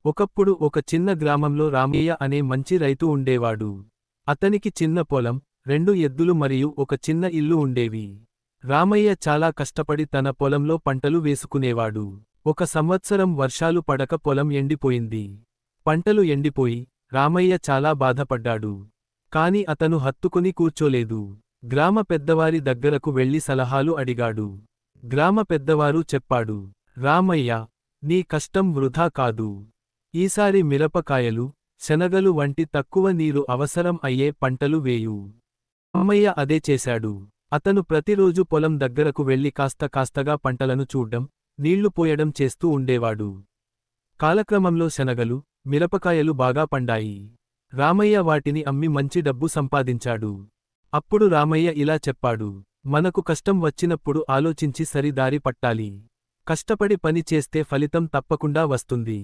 ఒకప్పుడు ఒక చిన్న గ్రామంలో రామయ్య అనే మంచి రైతు ఉండేవాడు. అతనికి చిన్న పొలం, 2 ఎద్దులు మరియు ఒక చిన్న ఇల్లు ఉండేవి. రామయ్య చాలా కష్టపడి తన పొలంలో పంటలు వేసుకునేవాడు. ఒక సంవత్సరం వర్షాలు పడక పొలం ఎండిపోయింది. పంటలు ఎండిపోయి, రామయ్య చాలా బాధపడ్డాడు. కాని అతను హత్తుకుని కూర్చోలేదు. గ్రామ పెద్దవారి దగ్గరకు వెళ్లి సలహాలు అడిగాడు. గ్రామ పెద్దవారు చెప్పాడు, రామయ్య, నీ కష్టం వృధా కాదు. ఈసారి మిరపకాయలు, శనగలు వంటి తక్కువ నీరు అవసరం అయ్యే పంటలు వేయు. రామయ్య అదే చేశాడు. అతను ప్రతిరోజు పొలం దగ్గరకు వెళ్లి కాస్తగా పంటలను చూడ్డం, నీళ్లు పోయడం చేస్తూ ఉండేవాడు. కాలక్రమంలో శనగలు, మిరపకాయలు బాగా పండాయి. రామయ్య వాటిని అమ్మి మంచి డబ్బు సంపాదించాడు. అప్పుడు రామయ్య ఇలా చెప్పాడు, మనకు కష్టం వచ్చినప్పుడు ఆలోచించి సరి దారి పట్టాలి. కష్టపడి పని చేస్తే ఫలితం తప్పకుండా వస్తుంది.